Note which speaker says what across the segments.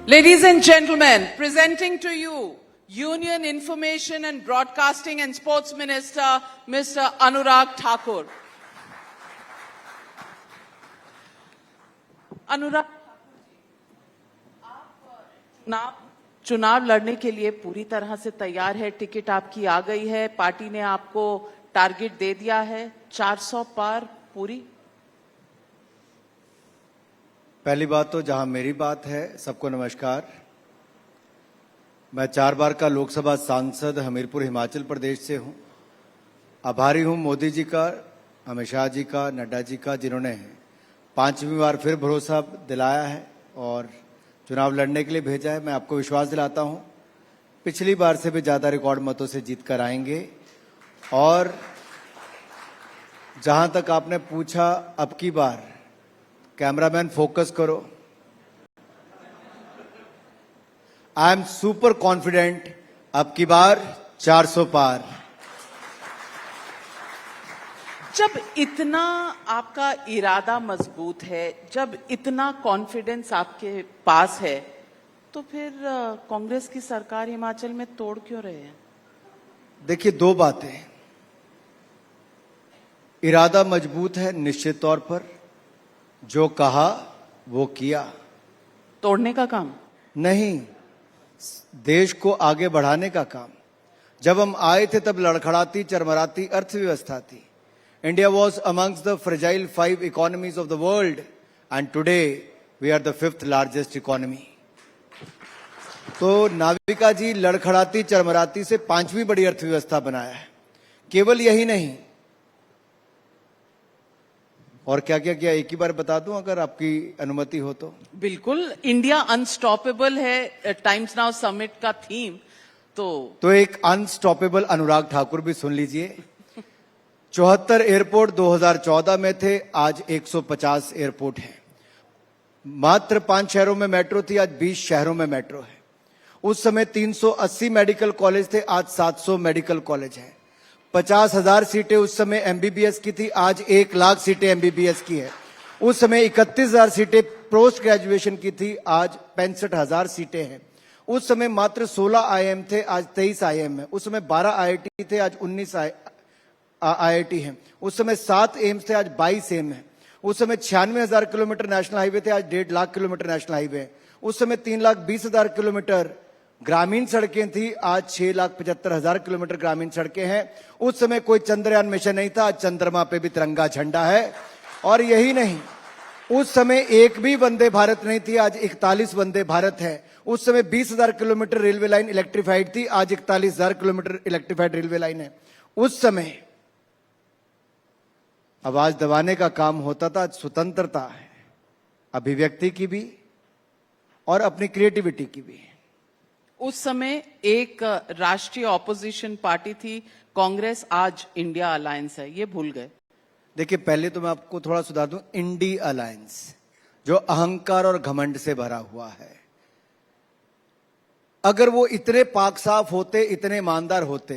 Speaker 1: Ladies and gentlemen, presenting to you Union Information and Broadcasting and Sports Minister, Mr. Anurag Thakur. अनुराग, आप चुनाव लड़ने के लिए पूरी तरह से तैयार है। टिकट आपकी आ गई है, पार्टी ने आपको टारगेट दे दिया है, 400 पार पूरी।
Speaker 2: पहली बात तो जहां मेरी बात है, सबको नमस्कार। मैं 4 बार का लोकसभा सांसद हमीरपुर हिमाचल प्रदेश से हूं। आभारी हूं मोदी जी का, अमित शाह जी का, नड्डा जी का, जिन्होंने 5वीं बार फिर भरोसा दिलाया है और चुनाव लड़ने के लिए भेजा है। मैं आपको विश्वास दिलाता हूं पिछली बार से भी ज्यादा रिकॉर्ड मतों से जीत कर आएंगे। और जहां तक आपने पूछा, अब की बार कैमरामैन फोकस करो, आई एम सुपर कॉन्फिडेंट, अब की बार 400 पार।
Speaker 1: जब इतना आपका इरादा मजबूत है, जब इतना कॉन्फिडेंस आपके पास है, तो फिर कांग्रेस की सरकार हिमाचल में तोड़ क्यों रहे हैं?
Speaker 2: देखिए, 2 बातें। इरादा मजबूत है निश्चित तौर पर, जो कहा वो किया।
Speaker 1: तोड़ने का काम
Speaker 2: नहीं, देश को आगे बढ़ाने का काम। जब हम आए थे तब लड़खड़ाती चरमराती अर्थव्यवस्था थी। India was amongst the fragile 5 economies of the world, and today we are the 5th largest economy. तो नाविका जी लड़खड़ाती चरमराती से 5वीं बड़ी अर्थव्यवस्था बनाया है। केवल यही नहीं, और क्या क्या किया, एक ही बार बता दूं अगर आपकी अनुमति हो तो।
Speaker 1: बिल्कुल, इंडिया अनस्टॉपेबल है टाइम्स नाउ समिट का थीम। तो
Speaker 2: एक अनस्टॉपेबल अनुराग ठाकुर भी सुन लीजिए। 74 एयरपोर्ट 2014 में थे, आज 150 एयरपोर्ट हैं। मात्र 5 शहरों में मेट्रो थी, आज 20 शहरों में मेट्रो है। उस समय 380 मेडिकल कॉलेज थे, आज 700 मेडिकल कॉलेज हैं। 50,000 सीटें उस समय एमबीबीएस की थी, आज 1 लाख सीटें एमबीबीएस की है। उस समय 31,000 सीटें पोस्ट ग्रेजुएशन की थी, आज 65,000 सीटें हैं। उस समय मात्र 16 आईएम थे, आज 23 आईएम है। उस समय 12 आईआईटी थे, आज 19 आईआईटी हैं। उस समय 7 एम्स थे, आज 22 एम्स हैं। उस समय 96,000 किलोमीटर नेशनल हाईवे थे, आज 1.5 लाख किलोमीटर नेशनल हाईवे है। उस समय 3,20,000 किलोमीटर ग्रामीण सड़कें थी, आज 6,75,000 किलोमीटर ग्रामीण सड़कें हैं। उस समय कोई चंद्रयान मिशन नहीं था, आज चंद्रमा पे भी तिरंगा झंडा है। और यही नहीं, उस समय एक भी वंदे भारत नहीं थी, आज 41 वंदे भारत है। उस समय 20,000 किलोमीटर रेलवे लाइन इलेक्ट्रीफाइड थी, आज 41,000 किलोमीटर इलेक्ट्रीफाइड रेलवे लाइन है। उस समय आवाज दबाने का काम होता था, आज स्वतंत्रता है, अभिव्यक्ति की भी और अपनी क्रिएटिविटी की भी।
Speaker 1: उस समय एक राष्ट्रीय ऑपोजिशन पार्टी थी कांग्रेस, आज इंडिया अलायंस है, ये भूल गए।
Speaker 2: देखिए, पहले तो मैं आपको थोड़ा सुधार दूं, इंडी अलायंस जो अहंकार और घमंड से भरा हुआ है। अगर वो इतने पाक साफ होते, इतने ईमानदार होते,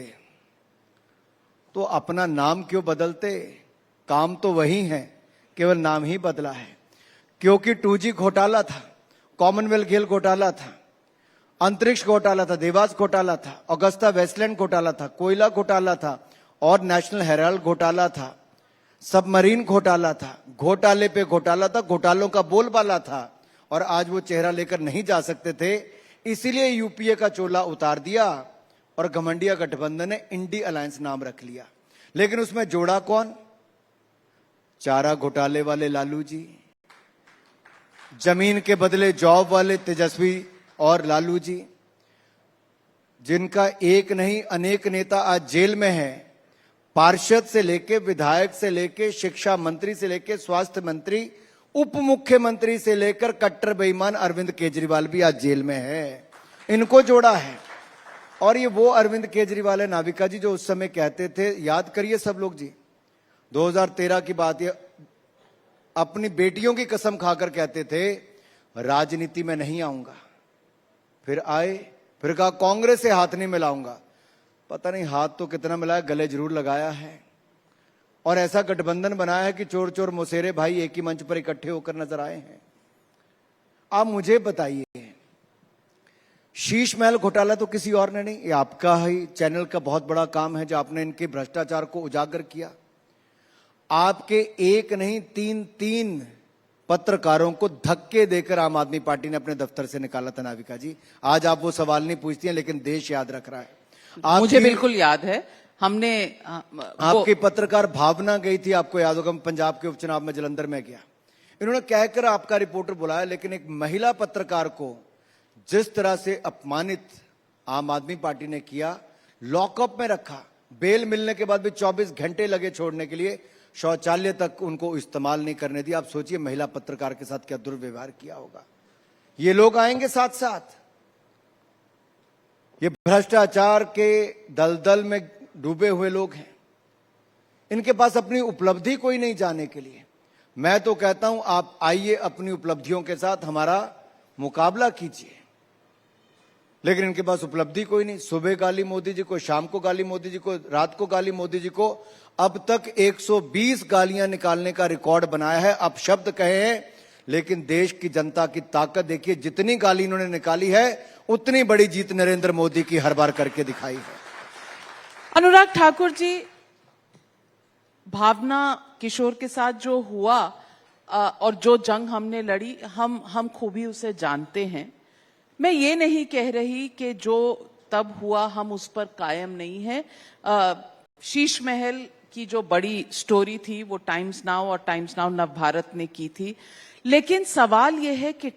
Speaker 2: तो अपना नाम क्यों बदलते? काम तो वही है, केवल नाम ही बदला है। क्योंकि 2G घोटाला था, कॉमनवेल्थ खेल घोटाला था, अंतरिक्ष घोटाला था, देवास घोटाला था, अगस्ता वेस्टलैंड घोटाला था, कोयला घोटाला था और नेशनल हेराल्ड घोटाला था, सबमरीन घोटाला था। घोटाले पे घोटाला था, घोटालों का बोलबाला था। और आज वो चेहरा लेकर नहीं जा सकते थे, इसीलिए यूपीए का चोला उतार दिया और घमंडिया गठबंधन ने इंडी अलायंस नाम रख लिया। लेकिन उसमें जोड़ा कौन? चारा घोटाले वाले लालू जी, जमीन के बदले जॉब वाले तेजस्वी और लालू जी, जिनका एक नहीं अनेक नेता आज जेल में है। पार्षद से लेके, विधायक से लेके, शिक्षा मंत्री से लेके, स्वास्थ्य मंत्री, उप मुख्यमंत्री से लेकर कट्टर बेईमान अरविंद केजरीवाल भी आज जेल में है। इनको जोड़ा है। और ये वो अरविंद केजरीवाल है, नाविका जी, जो उस समय कहते थे, याद करिए सब लोग जी, 2013 की बात, ये अपनी बेटियों की कसम खाकर कहते थे राजनीति में नहीं आऊंगा। फिर आए, फिर कहा कांग्रेस से हाथ नहीं मिलाऊंगा। पता नहीं हाथ तो कितना मिलाया, गले जरूर लगाया है। और ऐसा गठबंधन बनाया है कि चोर चोर मुसेरे भाई एक ही मंच पर इकट्ठे होकर नजर आए हैं। आप मुझे बताइए, शीश महल घोटाला तो किसी और ने नहीं, ये आपका ही चैनल का बहुत बड़ा काम है जो आपने इनके भ्रष्टाचार को उजागर किया। आपके एक नहीं तीन पत्रकारों को धक्के देकर आम आदमी पार्टी ने अपने दफ्तर से निकाला था। नाविका जी, आज आप वो सवाल नहीं पूछती हैं, लेकिन देश याद रख रहा है।
Speaker 1: मुझे बिल्कुल याद है, हमने
Speaker 2: आपकी पत्रकार भावना गई थी, आपको याद होगा, पंजाब के उपचुनाव में जलंधर में गया, इन्होंने कहकर आपका रिपोर्टर बुलाया, लेकिन एक महिला पत्रकार को जिस तरह से अपमानित आम आदमी पार्टी ने किया, लॉकअप में रखा, बेल मिलने के बाद भी 24 घंटे लगे छोड़ने के लिए, शौचालय तक उनको इस्तेमाल नहीं करने दिया। आप सोचिए महिला पत्रकार के साथ क्या दुर्व्यवहार किया होगा। ये लोग आएंगे साथ साथ, ये भ्रष्टाचार के दलदल में डूबे हुए लोग हैं, इनके पास अपनी उपलब्धि कोई नहीं जाने के लिए। मैं तो कहता हूं आप आइए, अपनी उपलब्धियों के साथ हमारा मुकाबला कीजिए, लेकिन इनके पास उपलब्धि कोई नहीं। सुबह गाली मोदी जी को, शाम को गाली मोदी जी को, रात को गाली मोदी जी को, अब तक 120 गालियां निकालने का रिकॉर्ड बनाया है। अब शब्द कहे हैं, लेकिन देश की जनता की ताकत देखिए, जितनी गाली इन्होंने निकाली है उतनी बड़ी जीत नरेंद्र मोदी की हर बार करके दिखाई है।
Speaker 1: अनुराग ठाकुर जी, भावना किशोर के साथ जो हुआ और जो जंग हमने लड़ी, हम खूबी उसे जानते हैं। मैं ये नहीं कह रही कि जो तब हुआ हम उस पर कायम नहीं है। शीश महल की जो बड़ी स्टोरी थी वो टाइम्स नाउ और टाइम्स नाउ नवभारत ने की थी, लेकिन सवाल यह है कि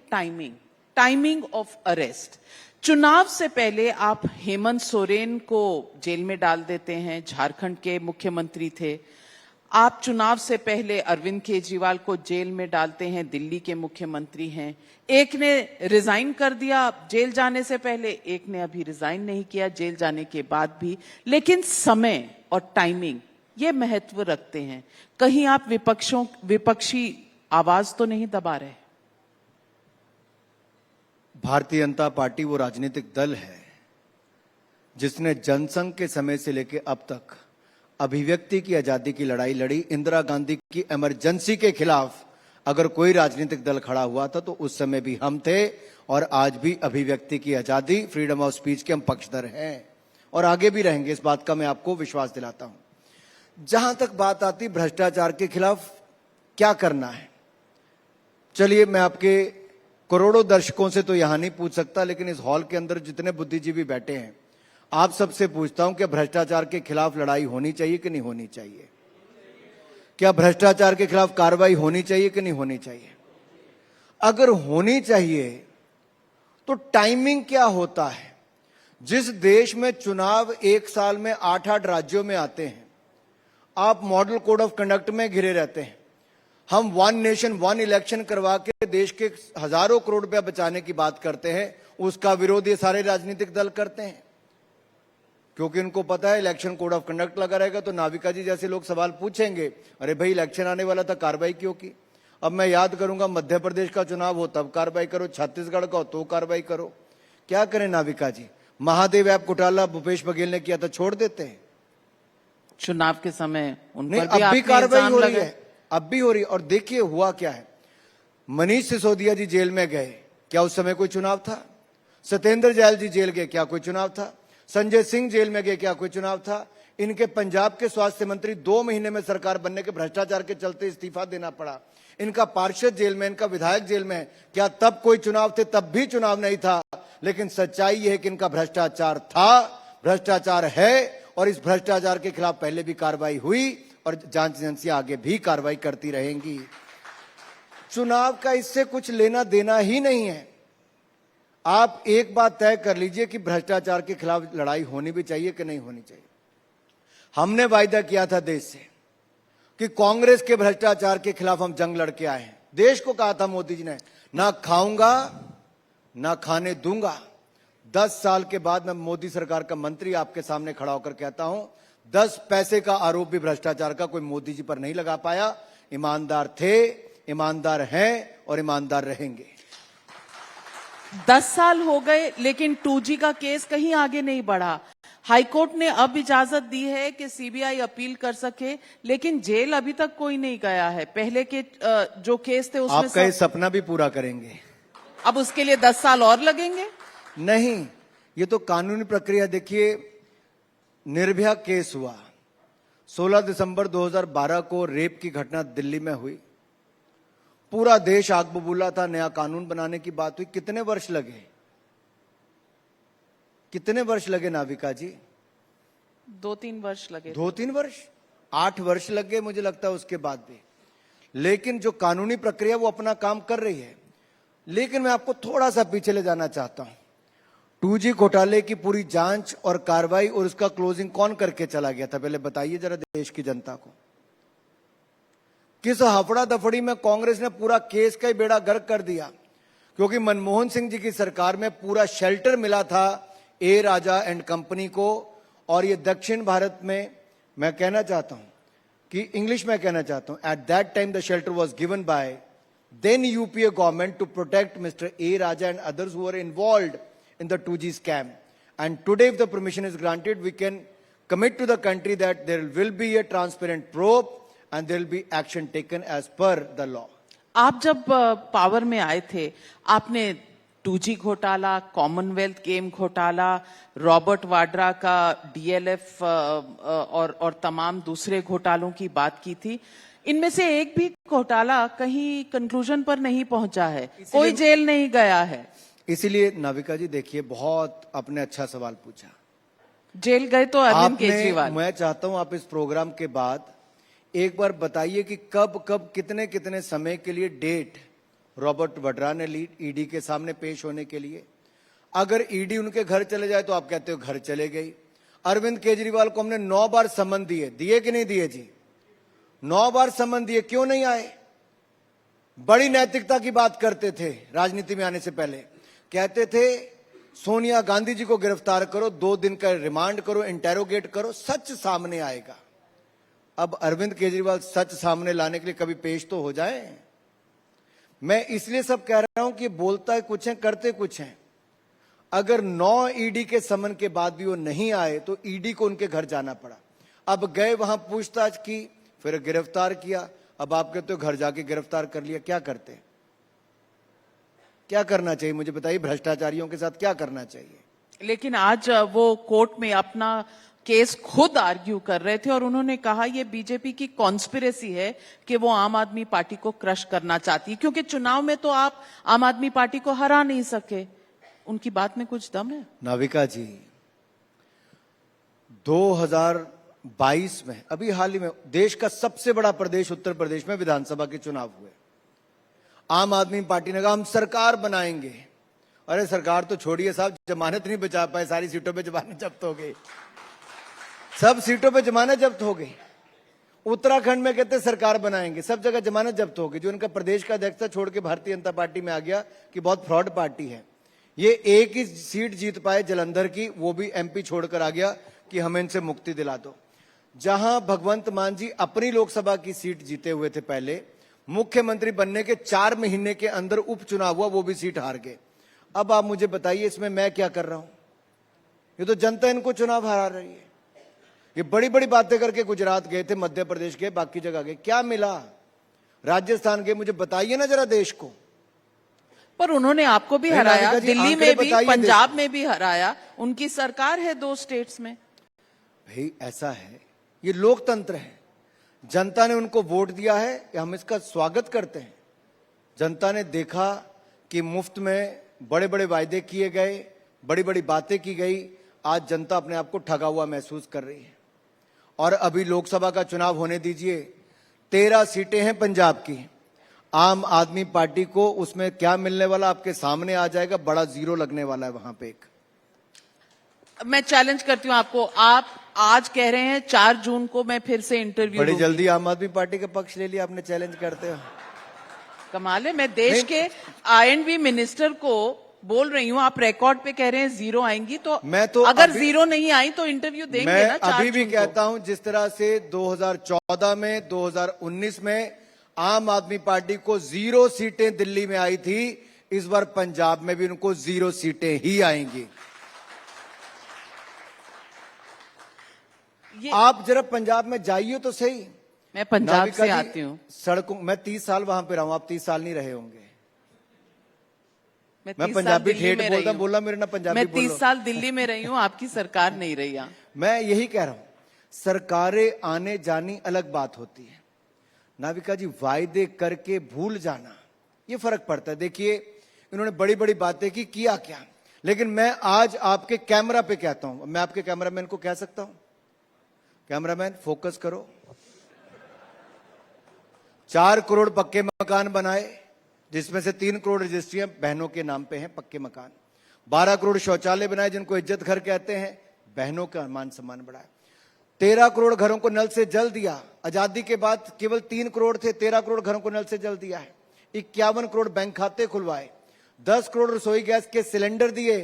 Speaker 1: टाइमिंग ऑफ अरेस्ट। चुनाव से पहले आप हेमंत सोरेन को जेल में डाल देते हैं, झारखंड के मुख्यमंत्री थे। आप चुनाव से पहले अरविंद केजरीवाल को जेल में डालते हैं, दिल्ली के मुख्यमंत्री हैं। एक ने रिजाइन कर दिया जेल जाने से पहले, एक ने अभी रिजाइन नहीं किया जेल जाने के बाद भी। लेकिन समय और टाइमिंग ये महत्व रखते हैं। कहीं आप विपक्षी आवाज तो नहीं दबा रहे?
Speaker 2: भारतीय जनता पार्टी वो राजनीतिक दल है जिसने जनसंघ के समय से लेकर अब तक अभिव्यक्ति की आजादी की लड़ाई लड़ी। इंदिरा गांधी की इमरजेंसी के खिलाफ अगर कोई राजनीतिक दल खड़ा हुआ था तो उस समय भी हम थे, और आज भी अभिव्यक्ति की आजादी, फ्रीडम ऑफ स्पीच के हम पक्षधर हैं और आगे भी रहेंगे, इस बात का मैं आपको विश्वास दिलाता हूं। जहां तक बात आती भ्रष्टाचार के खिलाफ क्या करना है, चलिए मैं आपके करोड़ों दर्शकों से तो यहां नहीं पूछ सकता, लेकिन इस हॉल के अंदर जितने बुद्धिजीवी बैठे हैं आप सबसे पूछता हूं कि भ्रष्टाचार के खिलाफ लड़ाई होनी चाहिए कि नहीं होनी चाहिए? क्या भ्रष्टाचार के खिलाफ कार्रवाई होनी चाहिए कि नहीं होनी चाहिए? अगर होनी चाहिए तो टाइमिंग क्या होता है? जिस देश में चुनाव एक साल में 8-8 राज्यों में आते हैं, आप मॉडल कोड ऑफ कंडक्ट में घिरे रहते हैं। हम वन नेशन वन इलेक्शन करवा के देश के हजारों करोड़ रुपया बचाने की बात करते हैं, उसका विरोध ये सारे राजनीतिक दल करते हैं, क्योंकि उनको पता है इलेक्शन कोड ऑफ कंडक्ट लगा रहेगा तो नाविका जी जैसे लोग सवाल पूछेंगे, अरे भाई इलेक्शन आने वाला था, कार्रवाई क्यों की? अब मैं याद करूंगा, मध्य प्रदेश का चुनाव हो तब कार्रवाई करो, छत्तीसगढ़ का हो तो कार्रवाई करो। क्या करें नाविका जी? महादेव ऐप घोटाला भूपेश बघेल ने किया था, छोड़ देते हैं?
Speaker 1: चुनाव के समय उन
Speaker 2: नहीं,
Speaker 1: पर भी
Speaker 2: अब भी कार्रवाई हो रही
Speaker 1: लगे।
Speaker 2: है, अब भी हो रही है। और देखिए हुआ क्या है, मनीष सिसोदिया जी जेल में गए, क्या उस समय कोई चुनाव था? सत्येंद्र जैल जी जेल गए, क्या कोई चुनाव था? संजय सिंह जेल में गए, क्या कोई चुनाव था? इनके पंजाब के स्वास्थ्य मंत्री 2 महीने में सरकार बनने के भ्रष्टाचार के चलते इस्तीफा देना पड़ा। इनका पार्षद जेल में, इनका विधायक जेल में, क्या तब कोई चुनाव थे? तब भी चुनाव नहीं था। लेकिन सच्चाई यह है कि इनका भ्रष्टाचार था, भ्रष्टाचार है, और इस भ्रष्टाचार के खिलाफ पहले भी कार्रवाई हुई और जांच एजेंसियां आगे भी कार्रवाई करती रहेंगी। चुनाव का इससे कुछ लेना देना ही नहीं है। आप एक बात तय कर लीजिए कि भ्रष्टाचार के खिलाफ लड़ाई होनी भी चाहिए कि नहीं होनी चाहिए। हमने वायदा किया था देश से कि कांग्रेस के भ्रष्टाचार के खिलाफ हम जंग लड़के आए हैं। देश को कहा था मोदी जी ने, ना खाऊंगा ना खाने दूंगा। 10 साल के बाद मैं मोदी सरकार का मंत्री आपके सामने खड़ा होकर कहता हूं, 10 पैसे का आरोप भी भ्रष्टाचार का कोई मोदी जी पर नहीं लगा पाया। ईमानदार थे, ईमानदार हैं और ईमानदार रहेंगे।
Speaker 1: 10 साल हो गए लेकिन 2G का केस कहीं आगे नहीं बढ़ा। हाईकोर्ट ने अब इजाजत दी है कि सीबीआई अपील कर सके, लेकिन जेल अभी तक कोई नहीं गया है। पहले के जो केस थे उसमें
Speaker 2: आपका ये सपना भी पूरा करेंगे।
Speaker 1: अब उसके लिए 10 साल और लगेंगे।
Speaker 2: नहीं, ये तो कानूनी प्रक्रिया। देखिए, निर्भया केस हुआ 16 दिसंबर 2012 को, रेप की घटना दिल्ली में हुई, पूरा देश आग बबूला था, नया कानून बनाने की बात हुई। कितने वर्ष लगे, कितने वर्ष लगे नाविका जी?
Speaker 1: 2-3 वर्ष लगे।
Speaker 2: 2-3 वर्ष, 8 वर्ष लग गए मुझे लगता है उसके बाद भी। लेकिन जो कानूनी प्रक्रिया वो अपना काम कर रही है। लेकिन मैं आपको थोड़ा सा पीछे ले जाना चाहता हूं। 2G घोटाले की पूरी जांच और कार्रवाई और उसका क्लोजिंग कौन करके चला गया था, पहले बताइए जरा देश की जनता को। किस हफड़ा दफड़ी में कांग्रेस ने पूरा केस का ही बेड़ा गर्क कर दिया, क्योंकि मनमोहन सिंह जी की सरकार में पूरा शेल्टर मिला था ए राजा एंड कंपनी को। और ये दक्षिण भारत में, मैं कहना चाहता हूं कि इंग्लिश में कहना चाहता हूं, at that time the shelter was given by then UPA government to protect Mr. A. Raja and others who were involved in the 2G scam. And today, if the permission is granted, we can commit to the country that there will be a transparent probe and there will be action taken as per the law.
Speaker 1: आप जब power में आए थे, आपने 2G घोटाला, Commonwealth game घोटाला, Robert Vadra का DLF और तमाम दूसरे घोटालों की बात की थी। इनमें से एक भी घोटाला कहीं कंक्लूजन पर नहीं पहुंचा है, कोई जेल नहीं गया है।
Speaker 2: इसीलिए नाविका जी देखिए, बहुत आपने अच्छा सवाल पूछा।
Speaker 1: जेल गए तो अरविंद केजरीवाल।
Speaker 2: मैं चाहता हूं आप इस प्रोग्राम के बाद एक बार बताइए कि कब कब कितने कितने समय के लिए डेट रॉबर्ट वड्रा ने ली ईडी के सामने पेश होने के लिए। अगर ईडी उनके घर चले जाए तो आप कहते हो घर चले गई। अरविंद केजरीवाल को हमने 9 बार समन दिए कि नहीं दिए जी? 9 बार समन दिए, क्यों नहीं आए? बड़ी नैतिकता की बात करते थे राजनीति में आने से पहले। कहते थे सोनिया गांधी जी को गिरफ्तार करो, 2 दिन का रिमांड करो, इंटेरोगेट करो, सच सामने आएगा। अब अरविंद केजरीवाल सच सामने लाने के लिए कभी पेश तो हो जाए। मैं इसलिए सब कह रहा हूं कि बोलता है कुछ है, करते कुछ है। अगर 9 ईडी के समन के बाद भी वो नहीं आए तो ईडी को उनके घर जाना पड़ा। अब गए, वहां पूछताछ की, फिर गिरफ्तार किया। अब आप कहते हो घर जाके गिरफ्तार कर लिया, क्या करते? क्या करना चाहिए मुझे बताइए? भ्रष्टाचारियों के साथ क्या करना चाहिए?
Speaker 1: लेकिन आज वो कोर्ट में अपना केस खुद आर्ग्यू कर रहे थे और उन्होंने कहा ये बीजेपी की कॉन्स्पिरेसी है कि वो आम आदमी पार्टी को क्रश करना चाहती है, क्योंकि चुनाव में तो आप आम आदमी पार्टी को हरा नहीं सके। उनकी बात में कुछ दम है?
Speaker 2: नाविका जी, 2022 में, अभी हाल ही में, देश का सबसे बड़ा प्रदेश उत्तर प्रदेश में विधानसभा के चुनाव हुए। आम आदमी पार्टी ने कहा हम सरकार बनाएंगे। अरे सरकार तो छोड़िए साहब, जमानत नहीं बचा पाए, सारी सीटों पे जमानत जब्त हो गई, सब सीटों पे जमानत जब्त हो गई। उत्तराखंड में कहते सरकार बनाएंगे, सब जगह जमानत जब्त हो गई। जो उनका प्रदेश का अध्यक्ष था छोड़ के भारतीय जनता पार्टी में आ गया कि बहुत फ्रॉड पार्टी है। ये एक ही सीट जीत पाए जलंधर की, वो भी एमपी छोड़कर आ गया कि हमें इनसे मुक्ति दिला दो। जहां भगवंत मान जी अपनी लोकसभा की सीट जीते हुए थे पहले, मुख्यमंत्री बनने के 4 महीने के अंदर उपचुनाव हुआ, वो भी सीट हार गए। अब आप मुझे बताइए इसमें मैं क्या कर रहा हूं? ये तो जनता इनको चुनाव हरा रही है। ये बड़ी बड़ी बातें करके गुजरात गए थे, मध्य प्रदेश गए, बाकी जगह गए, क्या मिला? राजस्थान गए, मुझे बताइए ना जरा देश को।
Speaker 1: पर उन्होंने आपको भी हराया, दिल्ली में भी, पंजाब में भी हराया। उनकी सरकार है 2 स्टेट्स में।
Speaker 2: भाई ऐसा है, ये लोकतंत्र है। जनता ने उनको वोट दिया है, हम इसका स्वागत करते हैं। जनता ने देखा कि मुफ्त में बड़े बड़े वायदे किए गए, बड़ी बड़ी बातें की गई। आज जनता अपने आप को ठगा हुआ महसूस कर रही है। और अभी लोकसभा का चुनाव होने दीजिए, 13 सीटें हैं पंजाब की। आम आदमी पार्टी को उसमें क्या मिलने वाला आपके सामने आ जाएगा, बड़ा जीरो लगने वाला है वहां पे। एक
Speaker 1: मैं चैलेंज करती हूं आपको, आप आज कह रहे हैं 4 जून को मैं फिर से इंटरव्यू
Speaker 2: बड़ी जल्दी आम आदमी पार्टी का पक्ष ले लिया आपने, चैलेंज करते हो।
Speaker 1: कमाल है। मैं देश के INV मिनिस्टर को बोल रही हूं, आप रिकॉर्ड पे कह रहे हैं 0 आएंगी, तो
Speaker 2: मैं तो
Speaker 1: अगर 0 नहीं आई तो इंटरव्यू देंगे
Speaker 2: मैं
Speaker 1: ना 4
Speaker 2: अभी भी
Speaker 1: जून
Speaker 2: कहता हूं, जिस तरह से 2014 में, 2019 में आम आदमी पार्टी को 0 सीटें दिल्ली में आई थी, इस बार पंजाब में भी उनको 0 सीटें ही आएंगी। आप जरा पंजाब में जाइए तो सही।
Speaker 1: मैं पंजाब से आती हूँ।
Speaker 2: सड़कों, मैं 30 साल वहां पे रहा हूं, आप 30 साल नहीं रहे होंगे।
Speaker 1: मैं
Speaker 2: मैं
Speaker 1: 30 साल
Speaker 2: पंजाबी
Speaker 1: दिल्ली
Speaker 2: ठेठ
Speaker 1: में
Speaker 2: बोलता
Speaker 1: रही हूँ।
Speaker 2: बोला मेरे ना पंजाबी
Speaker 1: मैं
Speaker 2: बोलो।
Speaker 1: 30 साल दिल्ली में रही हूँ, आपकी सरकार नहीं रही यहाँ।
Speaker 2: मैं यही कह रहा हूं, सरकारें आने जानी अलग बात होती है नाविका जी, वायदे करके भूल जाना ये फर्क पड़ता है। देखिए इन्होंने बड़ी बड़ी बातें की, किया क्या, लेकिन मैं आज आपके कैमरा पे कहता हूं, मैं आपके कैमरामैन को कह सकता हूं, कैमरामैन फोकस करो, 4 करोड़ पक्के मकान बनाए, जिसमें से 3 करोड़ रजिस्ट्रियां बहनों के नाम पे हैं, पक्के मकान। 12 करोड़ शौचालय बनाए, जिनको इज्जत घर कहते हैं, बहनों का मान सम्मान बढ़ाया। 13 करोड़ घरों को नल से जल दिया, आजादी के बाद केवल 3 करोड़ थे, 13 करोड़ घरों को नल से जल दिया है। 51 करोड़ बैंक खाते खुलवाए, 10 करोड़ रसोई गैस के सिलेंडर दिए,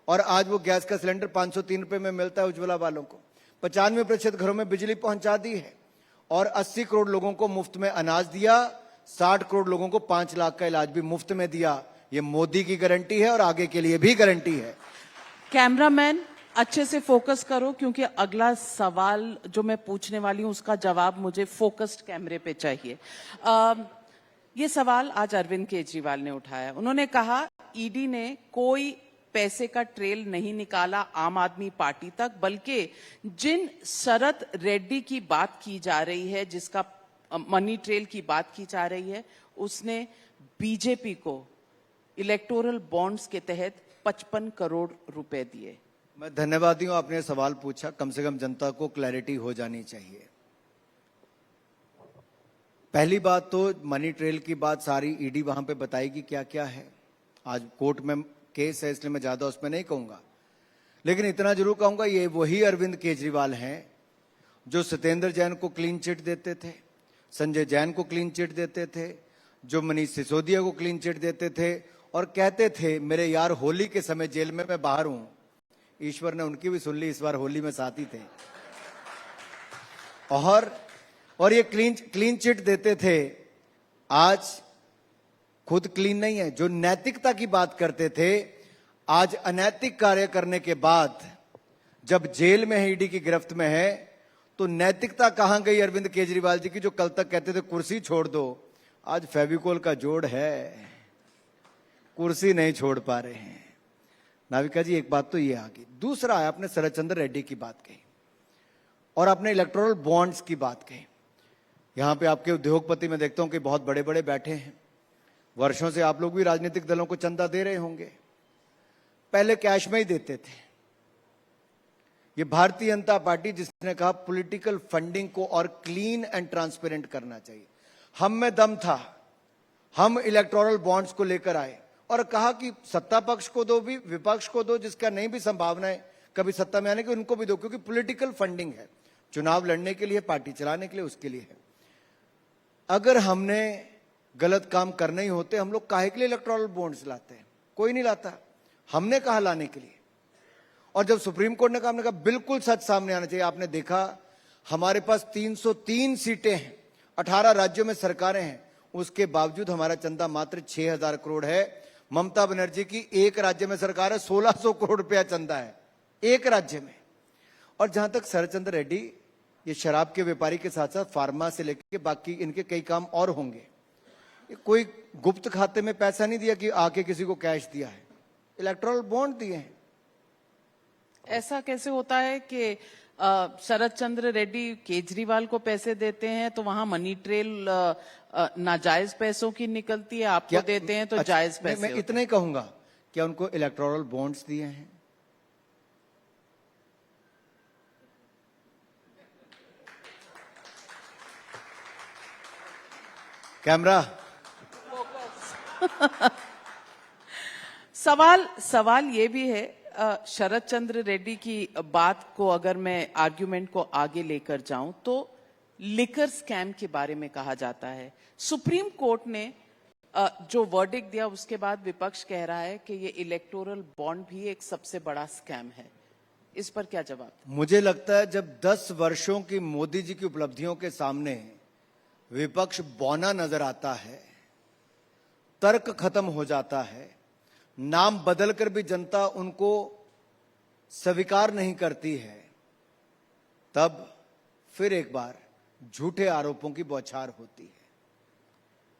Speaker 2: और आज वो गैस का सिलेंडर 503 रुपए में मिलता है उज्ज्वला वालों को। 95% घरों में बिजली पहुंचा दी है, और 80 करोड़ लोगों को मुफ्त में अनाज दिया, 60 करोड़ लोगों को 5 लाख का इलाज भी मुफ्त में दिया। ये मोदी की गारंटी है और आगे के लिए भी गारंटी है।
Speaker 1: कैमरामैन अच्छे से फोकस करो, क्योंकि अगला सवाल जो मैं पूछने वाली हूं उसका जवाब मुझे फोकस्ड कैमरे पे चाहिए। ये सवाल आज अरविंद केजरीवाल ने उठाया। उन्होंने कहा ईडी ने कोई पैसे का ट्रेल नहीं निकाला आम आदमी पार्टी तक, बल्कि जिन शरद रेड्डी की बात की जा रही है, जिसका मनी ट्रेल की बात की जा रही है, उसने बीजेपी को इलेक्टोरल बॉन्ड्स के तहत 55 करोड़ रुपए दिए।
Speaker 2: मैं धन्यवादी हूं, आपने सवाल पूछा, कम से कम जनता को क्लैरिटी हो जानी चाहिए। पहली बात तो मनी ट्रेल की बात सारी ईडी वहां पे बताएगी क्या क्या है। आज कोर्ट में केस है, इसलिए मैं ज्यादा उसमें नहीं कहूंगा, लेकिन इतना जरूर कहूंगा, ये वही अरविंद केजरीवाल हैं जो सत्येंद्र जैन को क्लीन चिट देते थे, संजय जैन को क्लीन चिट देते थे, जो मनीष सिसोदिया को क्लीन चिट देते थे, और कहते थे मेरे यार होली के समय जेल में मैं बाहर हूं। ईश्वर ने उनकी भी सुन ली, इस बार होली में साथ ही थे। और ये क्लीन चिट देते थे, आज खुद क्लीन नहीं है। जो नैतिकता की बात करते थे, आज अनैतिक कार्य करने के बाद जब जेल में है, ईडी की गिरफ्त में है, तो नैतिकता कहां गई अरविंद केजरीवाल जी की, जो कल तक कहते थे कुर्सी छोड़ दो, आज फेविकोल का जोड़ है, कुर्सी नहीं छोड़ पा रहे हैं। नाविका जी एक बात तो ये आ गई। दूसरा है, आपने शरद चंद्र रेड्डी की बात कही और आपने इलेक्टोरल बॉन्ड्स की बात कही। यहां पे आपके उद्योगपति मैं देखता हूं कि बहुत बड़े बड़े बैठे हैं, वर्षों से आप लोग भी राजनीतिक दलों को चंदा दे रहे होंगे, पहले कैश में ही देते थे। ये भारतीय जनता पार्टी जिसने कहा पॉलिटिकल फंडिंग को और क्लीन एंड ट्रांसपेरेंट करना चाहिए, हम में दम था, हम इलेक्टोरल बॉन्ड्स को लेकर आए और कहा कि सत्ता पक्ष को दो भी, विपक्ष को दो, जिसका नहीं भी संभावना है कभी सत्ता में आने की, उनको भी दो, क्योंकि पॉलिटिकल फंडिंग है, चुनाव लड़ने के लिए, पार्टी चलाने के लिए, उसके लिए है। अगर हमने गलत काम करने ही होते, हम लोग काहे के लिए इलेक्टोरल बॉन्ड्स लाते हैं? कोई नहीं लाता, हमने कहा लाने के लिए। और जब सुप्रीम कोर्ट ने कहा, हमने कहा बिल्कुल सच सामने आना चाहिए। आपने देखा हमारे पास 303 सीटें हैं, 18 राज्यों में सरकारें हैं, उसके बावजूद हमारा चंदा मात्र 6000 करोड़ है। ममता बनर्जी की एक राज्य में सरकार है, 1600 करोड़ रुपया चंदा है एक राज्य में। और जहां तक शरद चंद्र रेड्डी, ये शराब के व्यापारी के साथ साथ फार्मा से लेकर बाकी इनके कई काम और होंगे। कोई गुप्त खाते में पैसा नहीं दिया कि आके किसी को कैश दिया है, इलेक्टोरल बॉन्ड दिए हैं।
Speaker 1: ऐसा कैसे होता है कि शरद चंद्र रेड्डी केजरीवाल को पैसे देते हैं तो वहां मनी ट्रेल नाजायज पैसों की निकलती है, आपको देते हैं तो
Speaker 2: अच्छा,
Speaker 1: जायज पैसे?
Speaker 2: मैं इतना ही कहूंगा, क्या उनको इलेक्टोरल बॉन्ड्स दिए हैं? कैमरा
Speaker 1: सवाल ये भी है, शरद चंद्र रेड्डी की बात को अगर मैं आर्ग्यूमेंट को आगे लेकर जाऊं तो लिकर स्कैम के बारे में कहा जाता है। सुप्रीम कोर्ट ने जो वर्डिक्ट दिया उसके बाद विपक्ष कह रहा है कि ये इलेक्टोरल बॉन्ड भी एक सबसे बड़ा स्कैम है। इस पर क्या जवाब?
Speaker 2: मुझे लगता है जब 10 वर्षों की मोदी जी की उपलब्धियों के सामने विपक्ष बौना नजर आता है, तर्क खत्म हो जाता है, नाम बदलकर भी जनता उनको स्वीकार नहीं करती है, तब फिर एक बार झूठे आरोपों की बौछार होती है।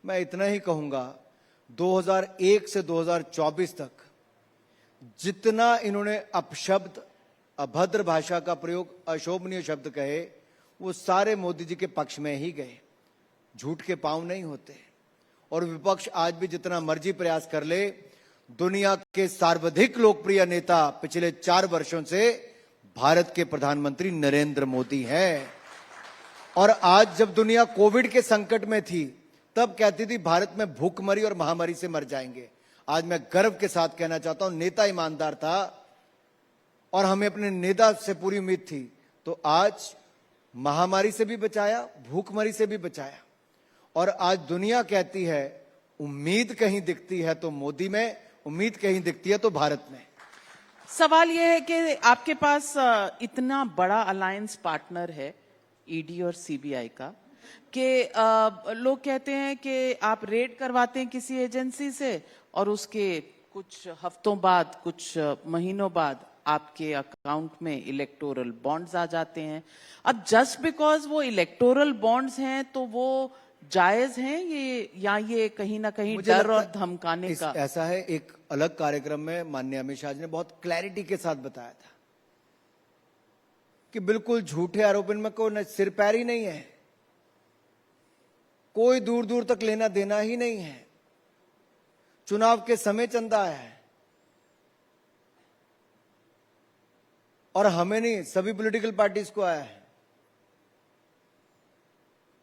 Speaker 2: मैं इतना ही कहूंगा, 2001 से 2024 तक जितना इन्होंने अपशब्द, अभद्र भाषा का प्रयोग, अशोभनीय शब्द कहे, वो सारे मोदी जी के पक्ष में ही गए। झूठ के पांव नहीं होते। और विपक्ष आज भी जितना मर्जी प्रयास कर ले, दुनिया के सर्वाधिक लोकप्रिय नेता पिछले 4 वर्षों से भारत के प्रधानमंत्री नरेंद्र मोदी हैं। और आज जब दुनिया कोविड के संकट में थी, तब कहती थी भारत में भूखमरी और महामारी से मर जाएंगे। आज मैं गर्व के साथ कहना चाहता हूं, नेता ईमानदार था और हमें अपने नेता से पूरी उम्मीद थी, तो आज महामारी से भी बचाया, भूखमरी से भी बचाया। और आज दुनिया कहती है उम्मीद कहीं दिखती है तो मोदी में, उम्मीद कहीं दिखती है तो भारत में।
Speaker 1: सवाल यह है कि आपके पास इतना बड़ा अलायंस पार्टनर है ईडी और सीबीआई का, कि लोग कहते हैं कि आप रेड करवाते हैं किसी एजेंसी से और उसके कुछ हफ्तों बाद, कुछ महीनों बाद आपके अकाउंट में इलेक्टोरल बॉन्ड्स आ जाते हैं। अब जस्ट बिकॉज वो इलेक्टोरल बॉन्ड्स हैं तो वो जायज हैं ये, या ये कहीं ना कहीं डर और धमकाने का?
Speaker 2: ऐसा है, एक अलग कार्यक्रम में माननीय अमित शाह जी ने बहुत क्लैरिटी के साथ बताया था कि बिल्कुल झूठे आरोप में कोई सिर पैर ही नहीं है, कोई दूर दूर तक लेना देना ही नहीं है। चुनाव के समय चंदा है और हमें नहीं, सभी पॉलिटिकल पार्टीज को आया है।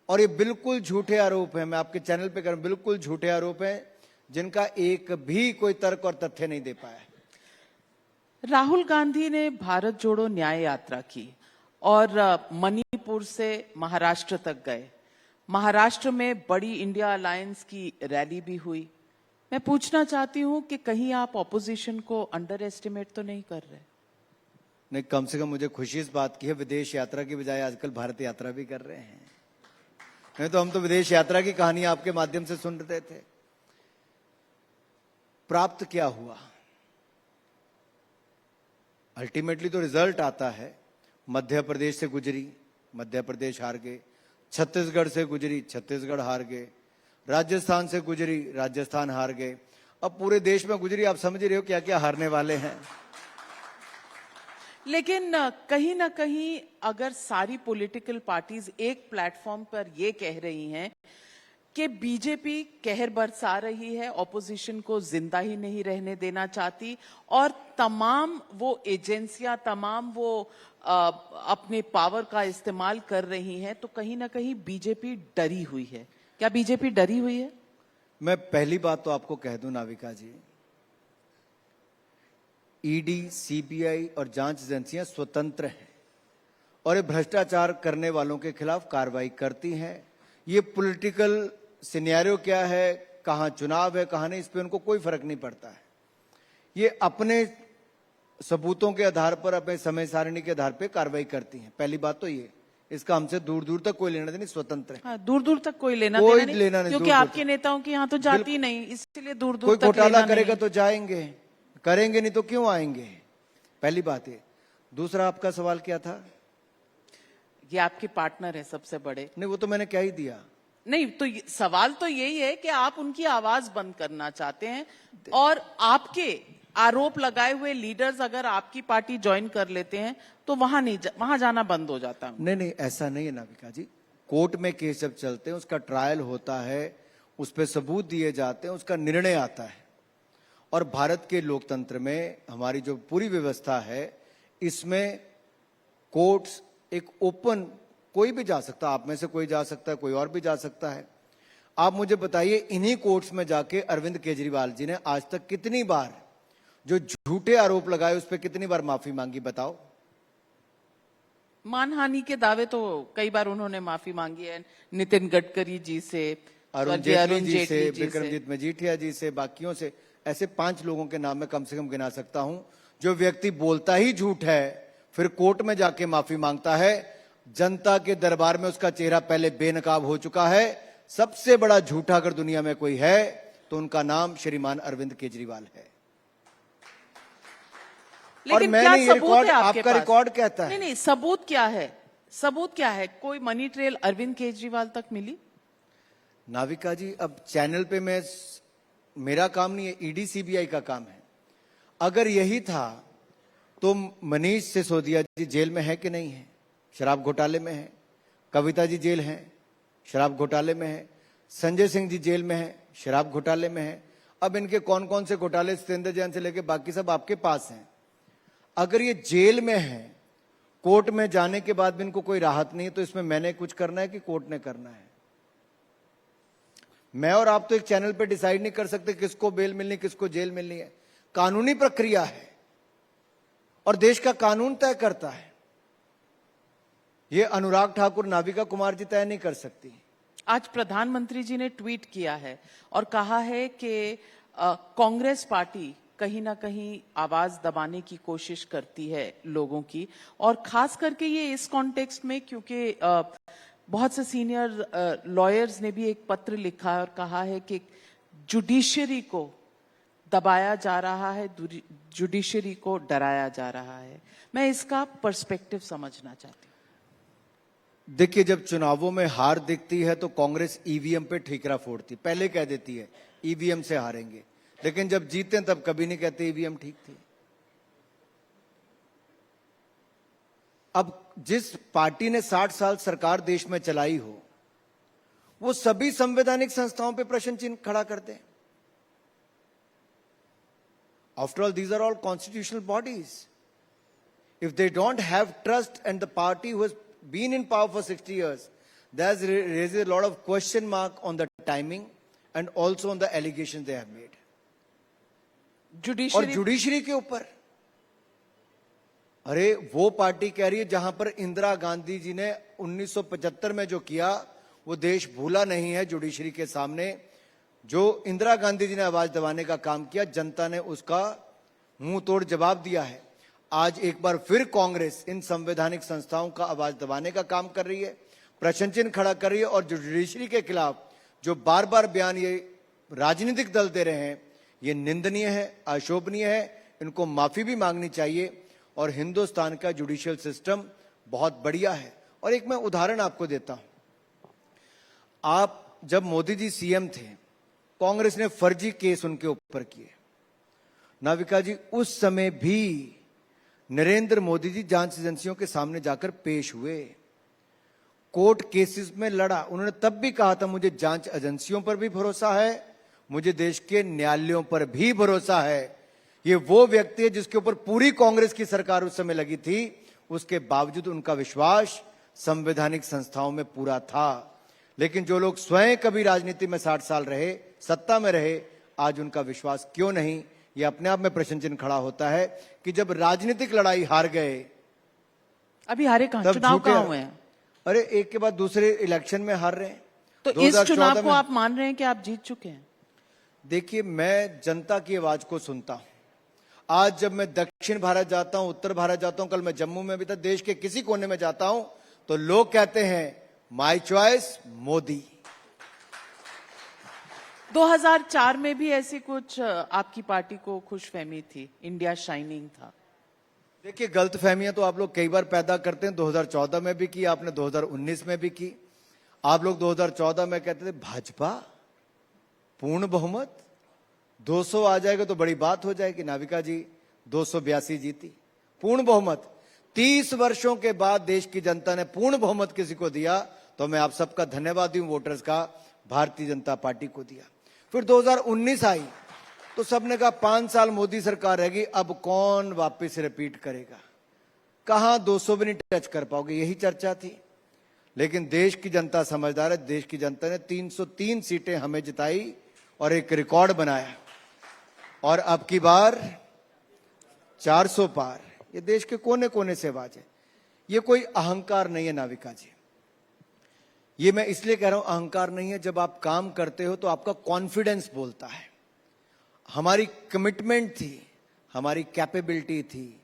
Speaker 2: और ये बिल्कुल झूठे आरोप हैं, मैं आपके चैनल पे कर रहा हूं, बिल्कुल झूठे आरोप हैं जिनका एक भी कोई तर्क और तथ्य नहीं दे पाया।
Speaker 1: राहुल गांधी ने भारत जोड़ो न्याय यात्रा की और मणिपुर से महाराष्ट्र तक गए। महाराष्ट्र में बड़ी इंडिया अलायंस की रैली भी हुई। मैं पूछना चाहती हूं कि कहीं आप ऑपोजिशन को अंडर एस्टिमेट तो नहीं कर रहे?
Speaker 2: नहीं, कम से कम मुझे खुशी इस बात की है, विदेश यात्रा की बजाय आजकल भारत यात्रा भी कर रहे हैं। नहीं तो हम तो विदेश यात्रा की कहानी आपके माध्यम से सुन रहे थे। प्राप्त क्या हुआ? अल्टीमेटली तो रिजल्ट आता है। मध्य प्रदेश से गुजरी, मध्य प्रदेश हार गए। छत्तीसगढ़ से गुजरी, छत्तीसगढ़ हार गए। राजस्थान से गुजरी, राजस्थान हार गए। अब पूरे देश में गुजरी, आप समझ रहे हो क्या क्या हारने वाले हैं।
Speaker 1: लेकिन कहीं ना कहीं अगर सारी पॉलिटिकल पार्टीज एक प्लेटफॉर्म पर ये कह रही हैं कि बीजेपी कहर बरसा रही है, ऑपोजिशन को जिंदा ही नहीं रहने देना चाहती, और तमाम वो एजेंसियां, तमाम वो अपने पावर का इस्तेमाल कर रही हैं, तो कहीं ना कहीं बीजेपी डरी हुई है। क्या बीजेपी डरी हुई है?
Speaker 2: मैं पहली बात तो आपको कह दूं नाविका जी, ईडी, सीबीआई और जांच एजेंसियां स्वतंत्र हैं और ये भ्रष्टाचार करने वालों के खिलाफ कार्रवाई करती हैं। ये पॉलिटिकल सिनेरियो क्या है, कहां चुनाव है कहां नहीं, इस पे उनको कोई फर्क नहीं पड़ता है। ये अपने सबूतों के आधार पर, अपने समय सारणी के आधार पर कार्रवाई करती हैं। पहली बात तो ये, इसका हमसे दूर दूर तक कोई लेना देना, स्वतंत्र है।
Speaker 1: हाँ, दूर दूर तक कोई लेना
Speaker 2: कोई
Speaker 1: देना
Speaker 2: लेना नहीं,
Speaker 1: क्योंकि आपके नेताओं की यहाँ तो जाती नहीं, इसलिए दूर दूर
Speaker 2: कोई
Speaker 1: तक
Speaker 2: घोटाला
Speaker 1: लेना
Speaker 2: करेगा
Speaker 1: नहीं।
Speaker 2: तो जाएंगे, करेंगे नहीं तो क्यों आएंगे? पहली बात है। दूसरा आपका सवाल क्या था?
Speaker 1: ये आपके पार्टनर है सबसे बड़े।
Speaker 2: नहीं, वो तो मैंने कह ही दिया।
Speaker 1: नहीं तो सवाल तो यही है कि आप उनकी आवाज बंद करना चाहते हैं और आपके आरोप लगाए हुए लीडर्स अगर आपकी पार्टी ज्वाइन कर लेते हैं तो वहां जाना बंद हो जाता है।
Speaker 2: नहीं नहीं, ऐसा नहीं है नाविका जी। कोर्ट में केस जब चलते हैं, उसका ट्रायल होता है, उस पर सबूत दिए जाते हैं, उसका निर्णय आता है। और भारत के लोकतंत्र में हमारी जो पूरी व्यवस्था है, इसमें कोर्ट्स एक ओपन, कोई भी जा सकता है, आप में से कोई जा सकता है, कोई और भी जा सकता है। आप मुझे बताइए, इन्हीं कोर्ट्स में जाके अरविंद केजरीवाल जी ने आज तक कितनी बार जो झूठे आरोप लगाए उस पर कितनी बार माफी मांगी, बताओ?
Speaker 1: मानहानि के दावे तो कई बार उन्होंने माफी मांगी है, नितिन गडकरी जी से,
Speaker 2: अरुण जेटली जी से, विक्रमजीत मजीठिया जी से, बाकियों से। ऐसे 5 लोगों के नाम मैं कम से कम गिना सकता हूं। जो व्यक्ति बोलता ही झूठ है, फिर कोर्ट में जाके माफी मांगता है। जनता के दरबार में उसका चेहरा पहले बेनकाब हो चुका है। सबसे बड़ा झूठा अगर दुनिया में कोई है तो उनका नाम श्रीमान अरविंद केजरीवाल है।
Speaker 1: लेकिन
Speaker 2: और
Speaker 1: क्या
Speaker 2: मैंने
Speaker 1: सबूत है आपके
Speaker 2: आपका
Speaker 1: पास?
Speaker 2: रिकॉर्ड कहता है।
Speaker 1: नहीं, सबूत क्या है? सबूत क्या है? कोई मनी ट्रेल अरविंद केजरीवाल तक मिली?
Speaker 2: नाविका जी, अब चैनल पे मैं मेरा काम नहीं है, ईडी सीबीआई का काम है। अगर यही था तो मनीष सिसोदिया जी जेल में है कि नहीं है? शराब घोटाले में है। कविता जी जेल हैं, शराब घोटाले में है। संजय सिंह जी जेल में है, शराब घोटाले में है। अब इनके कौन कौन से घोटाले सत्येंद्र जैन से लेके बाकी सब आपके पास हैं। अगर ये जेल में है, कोर्ट में जाने के बाद भी इनको कोई राहत नहीं है, तो इसमें मैंने कुछ करना है कि कोर्ट ने करना है? मैं और आप तो एक चैनल पे डिसाइड नहीं कर सकते किसको बेल मिलनी, किसको जेल मिलनी है। कानूनी प्रक्रिया है और देश का कानून तय करता है। ये अनुराग ठाकुर, नाविका कुमार जी तय नहीं कर सकती।
Speaker 1: आज प्रधानमंत्री जी ने ट्वीट किया है और कहा है कि कांग्रेस पार्टी कहीं ना कहीं आवाज दबाने की कोशिश करती है लोगों की, और खास करके ये इस कॉन्टेक्स्ट में क्योंकि बहुत से सीनियर लॉयर्स ने भी एक पत्र लिखा है और कहा है कि जुडिशरी को दबाया जा रहा है, जुडिशरी को डराया जा रहा है। मैं इसका पर्सपेक्टिव समझना चाहती हूं।
Speaker 2: देखिए, जब चुनावों में हार दिखती है तो कांग्रेस ईवीएम पे ठीकरा फोड़ती, पहले कह देती है ईवीएम से हारेंगे, लेकिन जब जीते तब कभी नहीं कहते ईवीएम ठीक थी। अब जिस पार्टी ने 60 साल सरकार देश में चलाई हो, वो सभी संवैधानिक संस्थाओं पे प्रश्न चिन्ह खड़ा करते हैं। After all, these are all constitutional bodies. If they don't have trust and the party who has been in power for 60 years, that raises a lot of question mark on the timing and also on the allegations they have made. और judiciary के ऊपर, अरे वो party कह रही है जहां पर इंदिरा गांधी जी ने 1975 में जो किया वो देश भूला नहीं है। जुडिशरी के सामने जो इंदिरा गांधी जी ने आवाज दबाने का काम किया, जनता ने उसका मुंह तोड़ जवाब दिया है। आज एक बार फिर कांग्रेस इन संवैधानिक संस्थाओं का आवाज दबाने का काम कर रही है, प्रश्न चिन्ह खड़ा कर रही है, और जुडिशरी के खिलाफ जो बार बार बयान ये राजनीतिक दल दे रहे हैं, ये निंदनीय है, अशोभनीय है। इनको माफी भी मांगनी चाहिए। और हिंदुस्तान का जुडिशियल सिस्टम बहुत बढ़िया है। और एक मैं उदाहरण आपको देता हूं। आप जब मोदी जी सीएम थे, कांग्रेस ने फर्जी केस उनके ऊपर किए। नाविका जी, उस समय भी नरेंद्र मोदी जी जांच एजेंसियों के सामने जाकर पेश हुए, कोर्ट केसेस में लड़ा। उन्होंने तब भी कहा था मुझे जांच एजेंसियों पर भी भरोसा है, मुझे देश के न्यायालयों पर भी भरोसा है। ये वो व्यक्ति है जिसके ऊपर पूरी कांग्रेस की सरकार उस समय लगी थी, उसके बावजूद उनका विश्वास संवैधानिक संस्थाओं में पूरा था। लेकिन जो लोग स्वयं कभी राजनीति में 60 साल रहे, सत्ता में रहे, आज उनका विश्वास क्यों नहीं? ये अपने आप में प्रश्न चिन्ह खड़ा होता है कि जब राजनीतिक लड़ाई हार गए,
Speaker 1: अभी हारे कहां, चुनाव कहां हुए हैं?
Speaker 2: अरे एक के बाद दूसरे इलेक्शन में हार रहे हैं।
Speaker 1: तो इस चुनाव को आप मान रहे हैं कि आप जीत चुके हैं?
Speaker 2: देखिए, मैं जनता की आवाज को सुनता हूं। आज जब मैं दक्षिण भारत जाता हूं, उत्तर भारत जाता हूं, कल मैं जम्मू में भी था, देश के किसी कोने में जाता हूं, तो लोग कहते हैं माय चॉइस मोदी।
Speaker 1: 2004 में भी ऐसी कुछ आपकी पार्टी को खुशफहमी थी, इंडिया शाइनिंग था।
Speaker 2: देखिए, गलतफहमियां तो आप लोग कई बार पैदा करते हैं। 2014 में भी की आपने, 2019 में भी की। आप लोग 2014 में कहते थे भाजपा पूर्ण बहुमत, 200 आ जाएगा तो बड़ी बात हो जाएगी। नाविका जी 282 जीती, पूर्ण बहुमत। 30 वर्षों के बाद देश की जनता ने पूर्ण बहुमत किसी को दिया, तो मैं आप सबका धन्यवादी हूं, वोटर्स का, भारतीय जनता पार्टी को दिया। फिर 2019 आई तो सबने कहा 5 साल मोदी सरकार रहेगी, अब कौन वापस रिपीट करेगा, कहां 200 भी नहीं टच कर पाओगे, यही चर्चा थी। लेकिन देश की जनता समझदार है। देश की जनता ने 303 सीटें हमें जिताई और एक रिकॉर्ड बनाया, और अब की बार 400 पार। ये देश के कोने कोने से आवाज है। ये कोई अहंकार नहीं है नाविका जी, ये मैं इसलिए कह रहा हूं अहंकार नहीं है। जब आप काम करते हो तो आपका कॉन्फिडेंस बोलता है। हमारी कमिटमेंट थी, हमारी कैपेबिलिटी थी,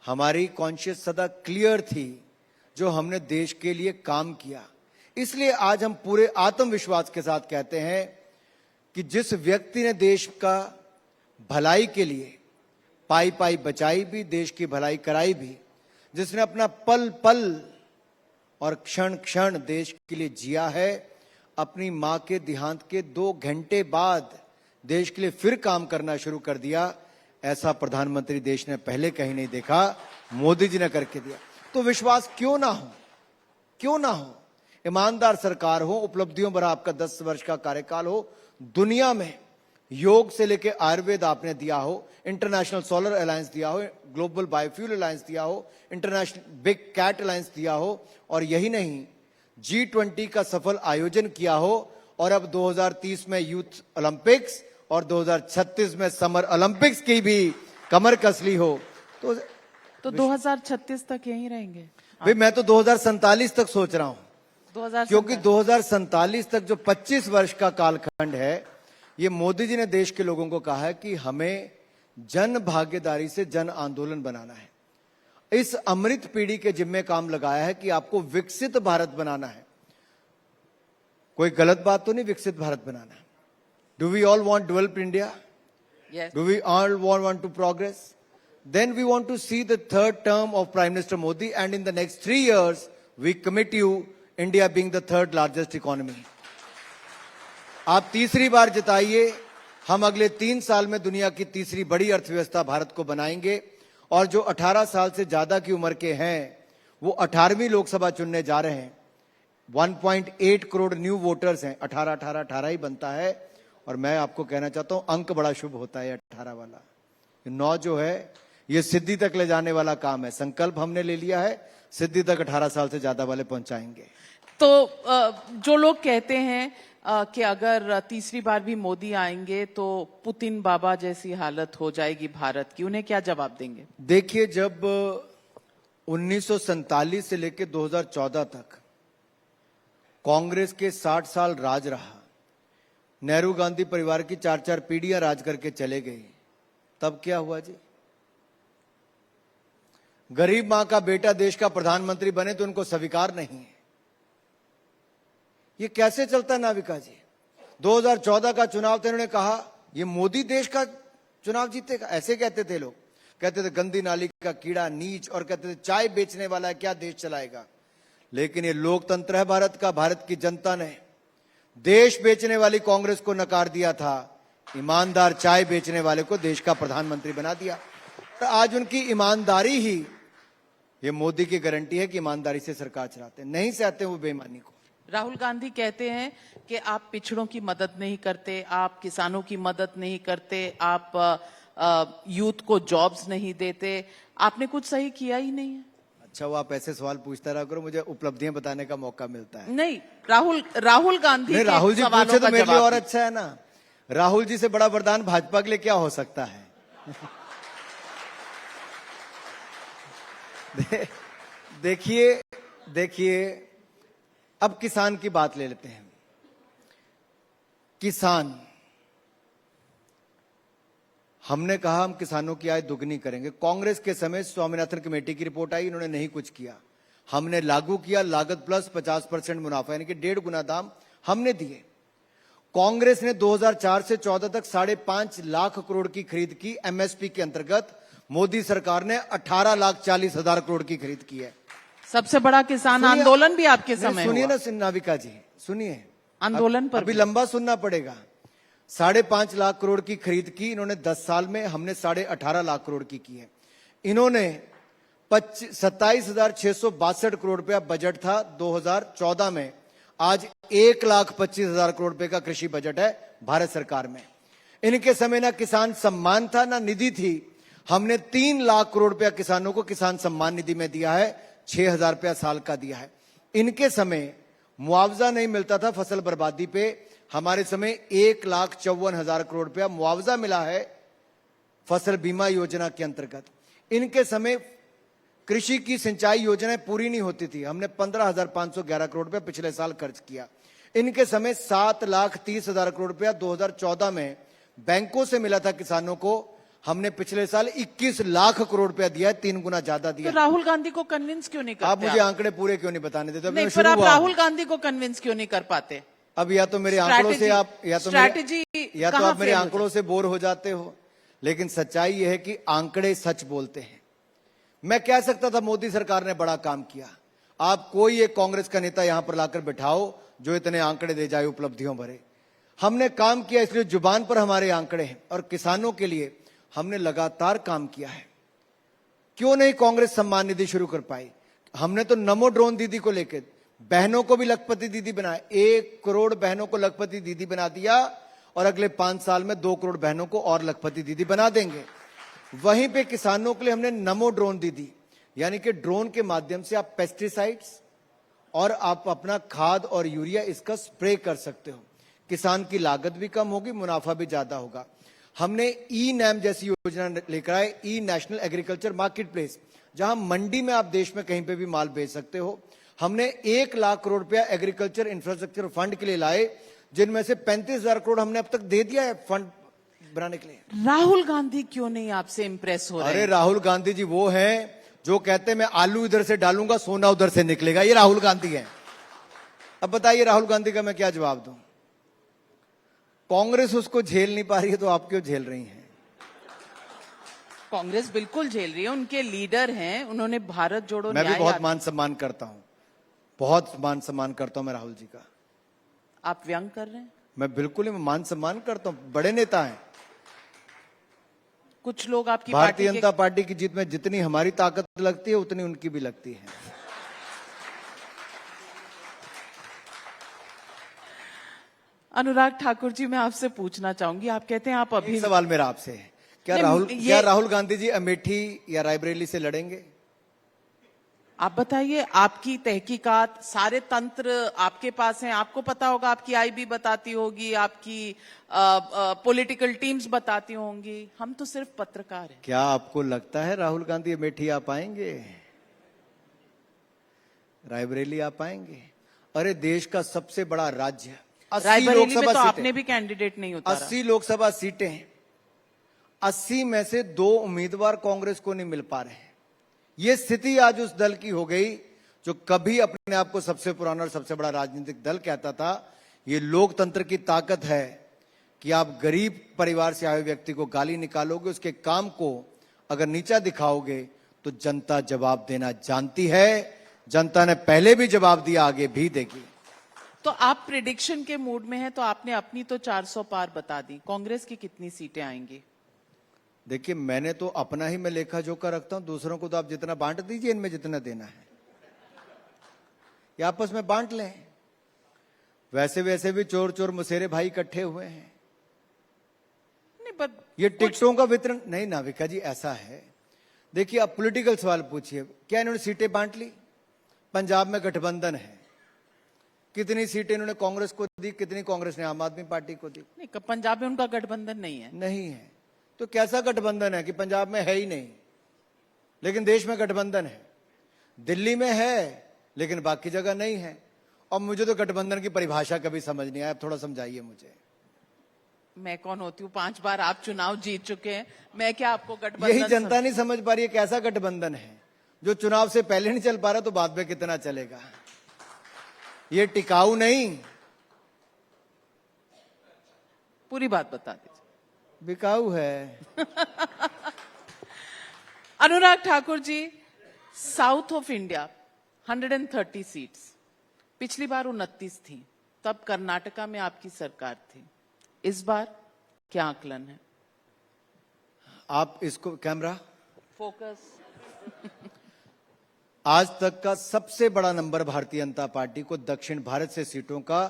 Speaker 2: हमारी कॉन्शियस सदा क्लियर थी, जो हमने देश के लिए काम किया। इसलिए आज हम पूरे आत्मविश्वास के साथ कहते हैं कि जिस व्यक्ति ने देश का भलाई के लिए पाई पाई बचाई भी, देश की भलाई कराई भी, जिसने अपना पल पल और क्षण क्षण देश के लिए जिया है, अपनी मां के देहांत के 2 घंटे बाद देश के लिए फिर काम करना शुरू कर दिया। ऐसा प्रधानमंत्री देश ने पहले कहीं नहीं देखा, मोदी जी ने करके दिया। तो विश्वास क्यों ना हो, क्यों ना हो। ईमानदार सरकार हो, उपलब्धियों भरा आपका 10 वर्ष का कार्यकाल हो, दुनिया में योग से लेके आयुर्वेद आपने दिया हो, इंटरनेशनल सोलर अलायंस दिया हो, ग्लोबल बायोफ्यूल अलायंस दिया हो, इंटरनेशनल बिग कैट अलायंस दिया हो, और यही नहीं G20 का सफल आयोजन किया हो, और अब 2030 में यूथ ओलंपिक्स और 2036 में समर ओलंपिक्स की भी कमर कस ली हो,
Speaker 1: तो 2036 तक यहीं रहेंगे
Speaker 2: भाई। मैं तो 2047 तक सोच रहा हूं,
Speaker 1: 2047
Speaker 2: क्योंकि 2047 तक जो 25 वर्ष का कालखंड है, ये मोदी जी ने देश के लोगों को कहा है कि हमें जन भागीदारी से जन आंदोलन बनाना है। इस अमृत पीढ़ी के जिम्मे काम लगाया है कि आपको विकसित भारत बनाना है। कोई गलत बात तो नहीं विकसित भारत बनाना। Do we all want developed India?
Speaker 1: Yes.
Speaker 2: Do we all want to progress? Then we want to see the third term of Prime Minister Modi, and in the next 3 years, we commit you India being the third largest economy. आप तीसरी बार जिताइए, हम अगले 3 साल में दुनिया की तीसरी बड़ी अर्थव्यवस्था भारत को बनाएंगे, और जो 18 साल से ज्यादा की उम्र के हैं वो 18वीं लोकसभा चुनने जा रहे हैं। 1.8 करोड़ न्यू वोटर्स हैं, 18 ही बनता है। और मैं आपको कहना चाहता हूं, अंक बड़ा शुभ होता है 18 वाला। 9 जो है ये सिद्धि तक ले जाने वाला काम है। संकल्प हमने ले लिया है, सिद्धि तक 18 साल से ज्यादा वाले पहुंचाएंगे।
Speaker 1: तो जो लोग कहते हैं कि अगर तीसरी बार भी मोदी आएंगे तो पुतिन बाबा जैसी हालत हो जाएगी भारत की, उन्हें क्या जवाब देंगे?
Speaker 2: देखिए, जब 1947 से लेकर 2014 तक कांग्रेस के 60 साल राज रहा, नेहरू गांधी परिवार की 4-4 पीढ़ियां राज करके चले गई, तब क्या हुआ जी? गरीब मां का बेटा देश का प्रधानमंत्री बने तो उनको स्वीकार नहीं है। ये कैसे चलता है नाविका जी? 2014 का चुनाव थे, इन्होंने कहा ये मोदी देश का चुनाव जीतेगा, ऐसे कहते थे लोग। कहते थे गंदी नाली का कीड़ा, नीच, और कहते थे चाय बेचने वाला है, क्या देश चलाएगा। लेकिन ये लोकतंत्र है भारत का। भारत की जनता ने देश बेचने वाली कांग्रेस को नकार दिया था, ईमानदार चाय बेचने वाले को देश का प्रधानमंत्री बना दिया। और आज उनकी ईमानदारी ही ये मोदी की गारंटी है कि ईमानदारी से सरकार चलाते हैं, नहीं सहते वो बेईमानी को।
Speaker 1: राहुल गांधी कहते हैं कि आप पिछड़ों की मदद नहीं करते, आप किसानों की मदद नहीं करते, आप यूथ को जॉब्स नहीं देते, आपने कुछ सही किया ही नहीं है।
Speaker 2: अच्छा, वो आप ऐसे सवाल पूछता रहा करो, मुझे उपलब्धियां बताने का मौका मिलता है।
Speaker 1: नहीं, राहुल गांधी
Speaker 2: नहीं,
Speaker 1: के
Speaker 2: राहुल जी
Speaker 1: सवालों
Speaker 2: पूछे तो
Speaker 1: का
Speaker 2: मेरे लिए
Speaker 1: जवाब
Speaker 2: और अच्छा है ना। राहुल जी से बड़ा वरदान भाजपा के लिए क्या हो सकता है? देखिए, अब किसान की बात ले लेते हैं। किसान, हमने कहा हम किसानों की आय दुगनी करेंगे। कांग्रेस के समय स्वामीनाथन कमेटी की रिपोर्ट आई, इन्होंने नहीं कुछ किया। हमने लागू किया लागत प्लस 50% मुनाफा, यानी कि 1.5 गुना दाम हमने दिए। कांग्रेस ने 2004 से 14 तक 5.5 लाख करोड़ की खरीद की एमएसपी के अंतर्गत। मोदी सरकार ने 18,40,000 करोड़ की खरीद की है।
Speaker 1: सबसे बड़ा किसान आंदोलन भी आपके समय
Speaker 2: सुनिए
Speaker 1: हुआ।
Speaker 2: ना नाविका जी, सुनिए,
Speaker 1: आंदोलन पर
Speaker 2: अभी लंबा सुनना पड़ेगा। 5.5 लाख करोड़ की खरीद की इन्होंने 10 साल में, हमने 18.5 लाख करोड़ की है। इन्होंने 27,662 करोड़ रुपया बजट था 2014 में, आज 1,25,000 करोड़ रुपए का कृषि बजट है भारत सरकार में। इनके समय ना किसान सम्मान था ना निधि थी। हमने 3 लाख करोड़ रुपया किसानों को किसान सम्मान निधि में दिया है, 6,000 रुपया साल का दिया है। इनके समय मुआवजा नहीं मिलता था फसल बर्बादी पे, हमारे समय 1,54,000 करोड़ रुपया मुआवजा मिला है फसल बीमा योजना के अंतर्गत। इनके समय कृषि की सिंचाई योजनाएं पूरी नहीं होती थी, हमने 15,511 करोड़ रुपया पिछले साल खर्च किया। इनके समय 7,30,000 करोड़ रुपया 2014 में बैंकों से मिला था किसानों को, हमने पिछले साल 21 लाख करोड़ रुपया दिया है, 3 गुना ज्यादा दिया।
Speaker 1: तो राहुल गांधी को कन्विंस क्यों नहीं करते?
Speaker 2: आप मुझे आंकड़े पूरे क्यों नहीं बताने देते?
Speaker 1: नहीं, पर आप राहुल गांधी को कन्विंस क्यों नहीं कर पाते?
Speaker 2: अब या तो मेरे आंकड़ों से आप या तो आप मेरे आंकड़ों से बोर हो जाते हो, लेकिन सच्चाई यह है कि आंकड़े सच बोलते हैं। मैं कह सकता था मोदी सरकार ने बड़ा काम किया, आप कोई एक कांग्रेस का नेता यहां पर लाकर बिठाओ जो इतने आंकड़े दे जाए उपलब्धियों भरे। हमने काम किया, इसलिए जुबान पर हमारे आंकड़े हैं और किसानों के लिए हमने लगातार काम किया है। क्यों नहीं कांग्रेस सम्मान निधि शुरू कर पाई? हमने तो नमो ड्रोन दीदी को लेकर बहनों को भी लखपति दीदी बनाया, 1 करोड़ बहनों को लखपति दीदी बना दिया और अगले 5 साल में 2 करोड़ बहनों को और लखपति दीदी बना देंगे। वहीं पे किसानों के लिए हमने नमो ड्रोन दीदी, यानी कि ड्रोन के माध्यम से आप पेस्टिसाइड्स और आप अपना खाद और यूरिया इसका स्प्रे कर सकते हो। किसान की लागत भी कम होगी, मुनाफा भी ज्यादा होगा। हमने ई नैम जैसी योजना लेकर आए, ई नेशनल एग्रीकल्चर मार्केट प्लेस, जहां मंडी में आप देश में कहीं पे भी माल बेच सकते हो। हमने 1 लाख करोड़ रुपया एग्रीकल्चर इंफ्रास्ट्रक्चर फंड के लिए लाए, जिनमें से 35,000 करोड़ हमने अब तक दे दिया है फंड बनाने के लिए।
Speaker 1: राहुल गांधी क्यों नहीं आपसे इंप्रेस हो रहे
Speaker 2: अरे
Speaker 1: हैं?
Speaker 2: राहुल गांधी जी वो हैं जो कहते हैं मैं आलू इधर से डालूंगा सोना उधर से निकलेगा, ये राहुल गांधी है। अब बताइए राहुल गांधी का मैं क्या जवाब दूं? कांग्रेस उसको झेल नहीं पा रही है तो आप क्यों झेल रही हैं?
Speaker 1: कांग्रेस बिल्कुल झेल रही है, उनके लीडर हैं, उन्होंने भारत जोड़ो
Speaker 2: मैं भी
Speaker 1: न्याय
Speaker 2: बहुत मान सम्मान करता हूं, बहुत मान सम्मान करता हूं मैं राहुल जी का।
Speaker 1: आप व्यंग कर रहे हैं?
Speaker 2: मैं बिल्कुल ही मान सम्मान करता हूं, बड़े नेता हैं।
Speaker 1: कुछ लोग आपकी
Speaker 2: भारतीय
Speaker 1: पार्टी
Speaker 2: जनता पार्टी की जीत में जितनी हमारी ताकत लगती है उतनी उनकी भी लगती है।
Speaker 1: अनुराग ठाकुर जी, मैं आपसे पूछना चाहूंगी, आप कहते हैं आप अभी
Speaker 2: एक सवाल मेरा आपसे है, क्या
Speaker 1: नहीं,
Speaker 2: राहुल गांधी जी अमेठी या रायबरेली से लड़ेंगे?
Speaker 1: आप बताइए, आपकी तहकीकात, सारे तंत्र आपके पास हैं, आपको पता होगा, आपकी आईबी बताती होगी, आपकी पॉलिटिकल टीम्स बताती होंगी, हम तो सिर्फ पत्रकार हैं।
Speaker 2: क्या आपको लगता है राहुल गांधी अमेठी आ पाएंगे, रायबरेली आ पाएंगे? अरे देश का सबसे बड़ा राज्य, 80
Speaker 1: रायबरेली में
Speaker 2: लोकसभा
Speaker 1: तो
Speaker 2: सीटें,
Speaker 1: आपने भी कैंडिडेट नहीं उतारा।
Speaker 2: 80 लोकसभा सीटें हैं, 80 में से 2 उम्मीदवार कांग्रेस को नहीं मिल पा रहे हैं। ये स्थिति आज उस दल की हो गई जो कभी अपने आप को सबसे पुराना और सबसे बड़ा राजनीतिक दल कहता था। ये लोकतंत्र की ताकत है कि आप गरीब परिवार से आए व्यक्ति को गाली निकालोगे, उसके काम को अगर नीचा दिखाओगे तो जनता जवाब देना जानती है। जनता ने पहले भी जवाब दिया, आगे भी देगी।
Speaker 1: तो आप प्रिडिक्शन के मूड में हैं, तो आपने अपनी तो 400 पार बता दी, कांग्रेस की कितनी सीटें आएंगी?
Speaker 2: देखिए, मैंने तो अपना ही मैं लेखा जोखा रखता हूं, दूसरों को तो आप जितना बांट दीजिए, इनमें जितना देना है ये आपस में बांट लें। वैसे वैसे भी चोर चोर मुसेरे भाई इकट्ठे हुए हैं।
Speaker 1: नहीं, पर
Speaker 2: ये टिकटों का वितरण नहीं नाविका जी, ऐसा है। देखिए, आप पॉलिटिकल सवाल पूछिए, क्या इन्होंने सीटें बांट ली? पंजाब में गठबंधन है, कितनी सीटें इन्होंने कांग्रेस को दी, कितनी कांग्रेस ने आम आदमी पार्टी को दी?
Speaker 1: नहीं, पंजाब में उनका गठबंधन नहीं है।
Speaker 2: नहीं है तो कैसा गठबंधन है कि पंजाब में है ही नहीं, लेकिन देश में गठबंधन है। दिल्ली में है लेकिन बाकी जगह नहीं है। और मुझे तो गठबंधन की परिभाषा कभी समझ नहीं आया, आप थोड़ा समझाइए मुझे।
Speaker 1: मैं कौन होती हूँ? 5 बार आप चुनाव जीत चुके हैं, मैं क्या आपको गठबंधन?
Speaker 2: यही जनता नहीं समझ पा रही है, कैसा गठबंधन है जो चुनाव से पहले नहीं चल पा रहा तो बाद में कितना चलेगा? ये टिकाऊ नहीं,
Speaker 1: पूरी बात बता दीजिए।
Speaker 2: बिकाऊ है।
Speaker 1: Anurag Thakur ji, south of India 130 seats, पिछली बार 29 थी, तब कर्नाटका में आपकी सरकार थी। इस बार क्या आकलन है?
Speaker 2: आप इसको कैमरा
Speaker 1: फोकस।
Speaker 2: आज तक का सबसे बड़ा नंबर भारतीय जनता पार्टी को दक्षिण भारत से सीटों का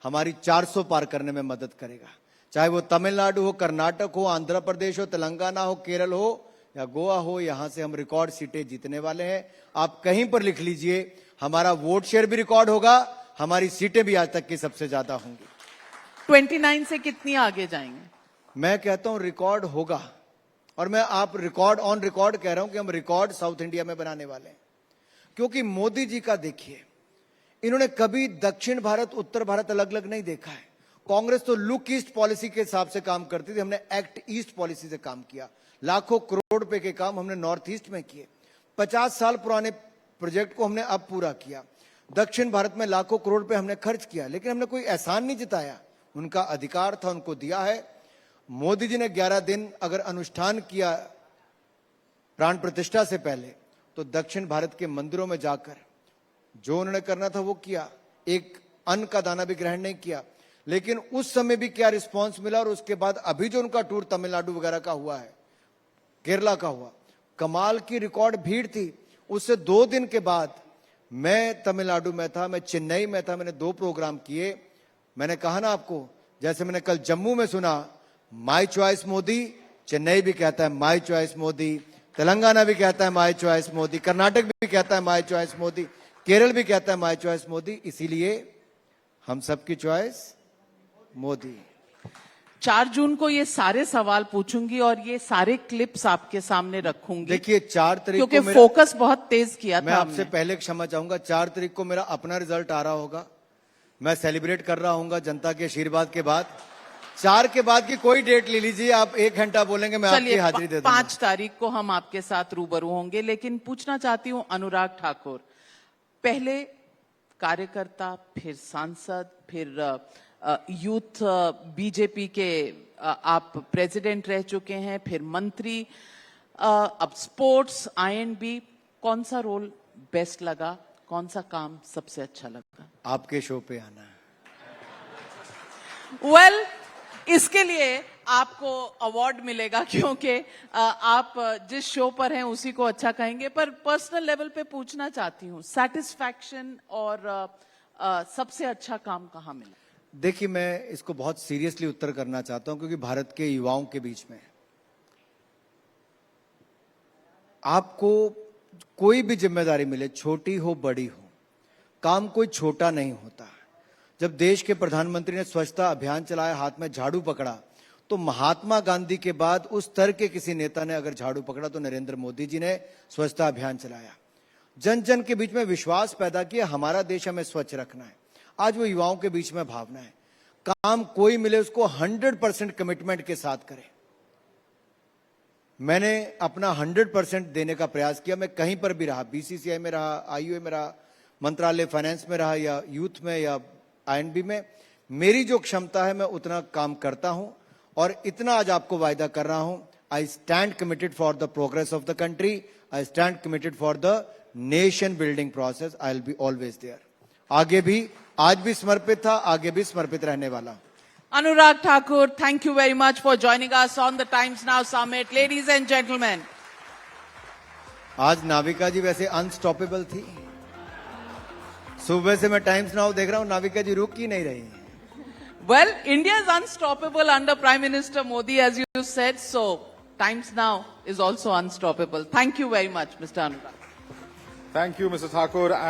Speaker 2: हमारी 400 पार करने में मदद करेगा। चाहे वो तमिलनाडु हो, कर्नाटक हो, आंध्र प्रदेश हो, तेलंगाना हो, केरल हो या गोवा हो, यहां से हम रिकॉर्ड सीटें जीतने वाले हैं। आप कहीं पर लिख लीजिए, हमारा वोट शेयर भी रिकॉर्ड होगा, हमारी सीटें भी आज तक की सबसे ज्यादा होंगी।
Speaker 1: 29 से कितनी आगे जाएंगे?
Speaker 2: मैं कहता हूं रिकॉर्ड होगा, और मैं आप रिकॉर्ड ऑन रिकॉर्ड कह रहा हूं कि हम रिकॉर्ड साउथ इंडिया में बनाने वाले हैं। क्योंकि मोदी जी का देखिए, इन्होंने कभी दक्षिण भारत उत्तर भारत अलग अलग नहीं देखा है। कांग्रेस तो लुक ईस्ट पॉलिसी के हिसाब से काम करती थी, हमने एक्ट ईस्ट पॉलिसी से काम किया। लाखों करोड़ रुपए के काम हमने नॉर्थ ईस्ट में किए। 50 साल पुराने प्रोजेक्ट को हमने अब पूरा किया। दक्षिण भारत में लाखों करोड़ रुपए हमने खर्च किया, लेकिन हमने कोई एहसान नहीं जताया। उनका अधिकार था, उनको दिया है। मोदी जी ने 11 दिन अगर अनुष्ठान किया प्राण प्रतिष्ठा से पहले, तो दक्षिण भारत के मंदिरों में जाकर जो उन्होंने करना था वो किया। एक अन्न का दाना भी ग्रहण नहीं किया, लेकिन उस समय भी क्या रिस्पांस मिला और उसके बाद अभी जो उनका टूर तमिलनाडु वगैरह का हुआ है, केरला का हुआ, कमाल की रिकॉर्ड भीड़ थी। उससे 2 दिन के बाद मैं तमिलनाडु में था, मैं चेन्नई में था, मैंने 2 प्रोग्राम किए। मैंने कहा ना आपको, जैसे मैंने कल जम्मू में सुना माई चॉइस मोदी, चेन्नई भी कहता है माई चॉइस मोदी, तेलंगाना भी कहता है माई चॉइस मोदी, कर्नाटक भी कहता है माई चॉइस मोदी, केरल भी कहता है माई चॉइस मोदी। इसीलिए हम सबकी चॉइस मोदी।
Speaker 1: 4 जून को ये सारे सवाल पूछूंगी और ये सारे क्लिप्स आपके सामने रखूंगी।
Speaker 2: देखिए 4 तारीख
Speaker 1: क्योंकि
Speaker 2: को
Speaker 1: फोकस बहुत तेज किया
Speaker 2: मैं
Speaker 1: था
Speaker 2: आपसे
Speaker 1: हमने।
Speaker 2: पहले क्षमा चाहूंगा, 4 तारीख को मेरा अपना रिजल्ट आ रहा होगा, मैं सेलिब्रेट कर रहा हूंगा जनता के आशीर्वाद के बाद। 4 के बाद की कोई डेट ले लीजिए आप, 1 घंटा बोलेंगे, मैं आपकी हाजिरी दे दूंगा।
Speaker 1: 5 तारीख को हम आपके साथ रूबरू होंगे। लेकिन पूछना चाहती हूं अनुराग ठाकुर, पहले कार्यकर्ता, फिर सांसद, फिर यूथ बीजेपी के आप प्रेसिडेंट रह चुके हैं, फिर मंत्री, अब स्पोर्ट्स, INB, कौन सा रोल बेस्ट लगा, कौन सा काम सबसे अच्छा लगा?
Speaker 2: आपके शो पे आना है।
Speaker 1: वेल, इसके लिए आपको अवार्ड मिलेगा, क्योंकि आप जिस शो पर हैं उसी को अच्छा कहेंगे। पर पर्सनल लेवल पे पूछना चाहती हूँ, सेटिस्फैक्शन और सबसे अच्छा काम कहाँ मिला?
Speaker 2: देखिए, मैं इसको बहुत सीरियसली उत्तर करना चाहता हूं, क्योंकि भारत के युवाओं के बीच में आपको कोई भी जिम्मेदारी मिले, छोटी हो बड़ी हो, काम कोई छोटा नहीं होता। जब देश के प्रधानमंत्री ने स्वच्छता अभियान चलाया, हाथ में झाड़ू पकड़ा, तो महात्मा गांधी के बाद उस तरह के किसी नेता ने अगर झाड़ू पकड़ा तो नरेंद्र मोदी जी ने स्वच्छता अभियान चलाया, जन जन के बीच में विश्वास पैदा किया, हमारा देश हमें स्वच्छ रखना है। आज वो युवाओं के बीच में भावना है, काम कोई मिले उसको 100% कमिटमेंट के साथ करें। मैंने अपना 100% देने का प्रयास किया। मैं कहीं पर भी रहा, BCCI में रहा, IUA में रहा, मंत्रालय फाइनेंस में रहा, या यूथ में, या INB में, मेरी जो क्षमता है मैं उतना काम करता हूं। और इतना आज आपको वायदा कर रहा हूं, I stand committed for the progress of the country, I stand committed for the nation building process, I will be always there. आगे भी, आज भी समर्पित था, आगे भी समर्पित रहने वाला।
Speaker 1: Anurag Thakur, thank you very much for joining us on the Times Now Summit. Ladies and gentlemen.
Speaker 2: आज नाविका जी वैसे अनस्टॉपेबल थी। सुबह से मैं टाइम्स नाउ देख रहा हूं, नाविका जी रुक ही नहीं रही।
Speaker 1: Well, India is unstoppable under Prime Minister Modi, as you said. So, Times Now is also unstoppable. Thank you very much, Mr. Anurag.
Speaker 3: Thank you, Mr. Thakur.